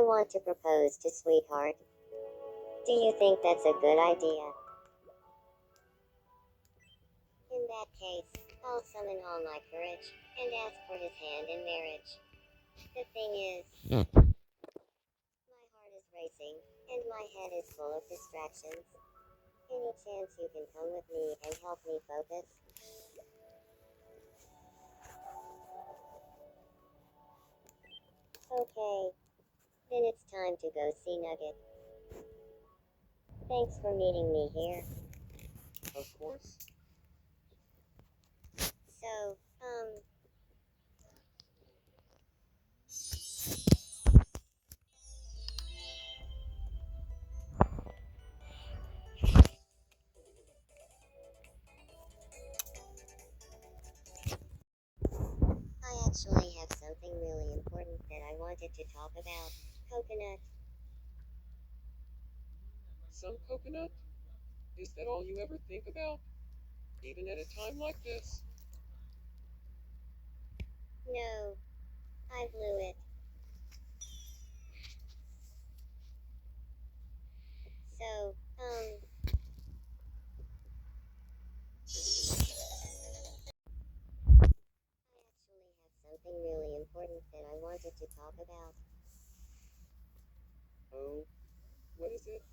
I want to propose to sweetheart. Do you think that's a good idea? In that case, I'll summon all my courage and ask for his hand in marriage. The thing is, my heart is racing, and my head is full of distractions. Any chance you can come with me and help me focus? Okay, then it's time to go see Nugget. Thanks for meeting me here. Of course. So, I actually have something really important that I wanted to talk about. Coconut. Some coconut? Is that all you ever think about? Even at a time like this? No, I blew it. So, I actually have something really important that I wanted to talk about. Oh, what is it?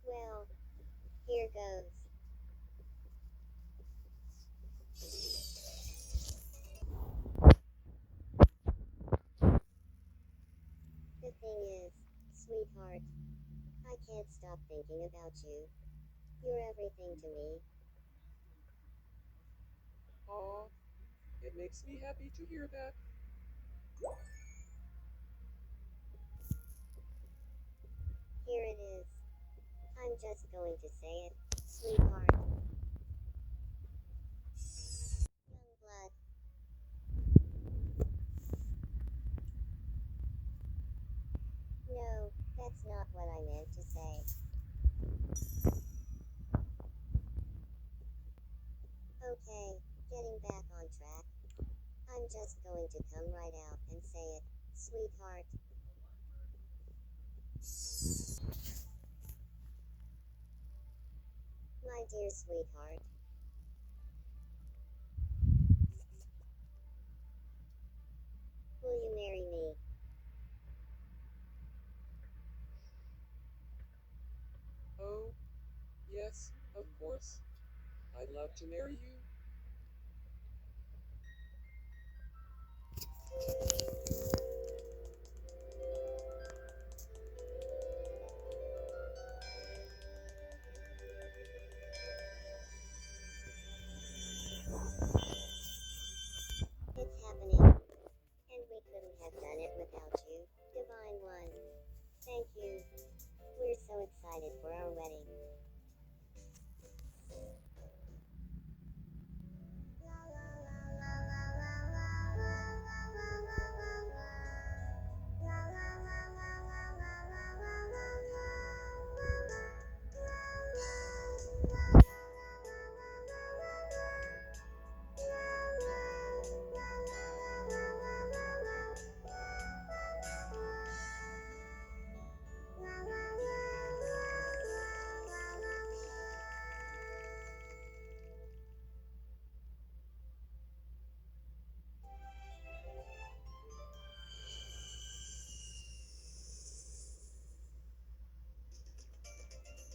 Well, here goes. The thing is, sweetheart, I can't stop thinking about you. You're everything to me. Aw, it makes me happy to hear that. Here it is. I'm just going to say it, sweetheart. Young blood. No, that's not what I meant to say. Okay, getting back on track. I'm just going to come right out and say it, sweetheart. My dear sweetheart. Will you marry me? Oh, yes, of course. I'd love to marry you. It's happening. And we couldn't have done it without you, Divine One. Thank you. We're so excited for our wedding.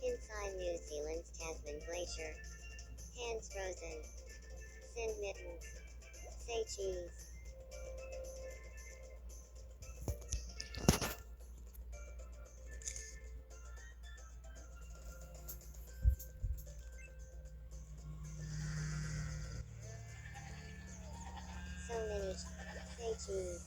Inside New Zealand's Tasman Glacier. Hands frozen. Send mittens. Say cheese. So many. Say cheese.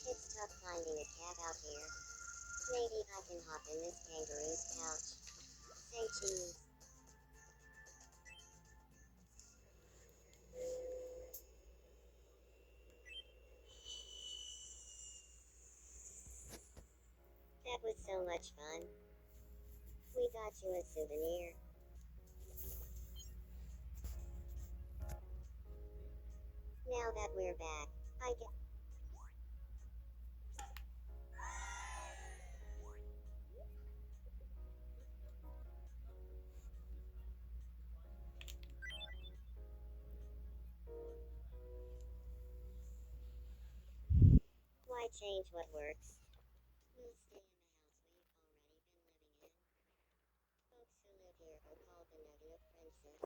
It's tough finding a cat out here. Maybe I can hop in this kangaroo's couch. Say cheese. That was so much fun. We got you a souvenir. Now that we're back, I get. Why change what works? We'll stay in the house we've already been living in. Folks who live here are called the Nugget Princess.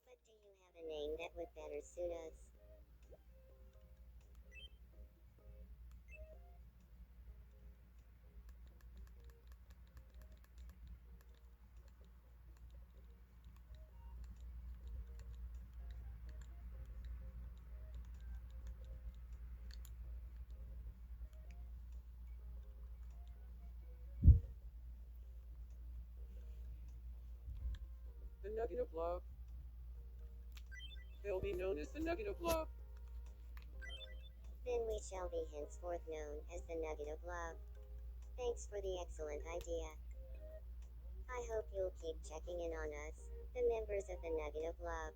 But do you have a name that would better suit us? The Nugget of Love. They'll be known as the Nugget of Love. Then we shall be henceforth known as the Nugget of Love. Thanks for the excellent idea. I hope you'll keep checking in on us, the members of the Nugget of Love.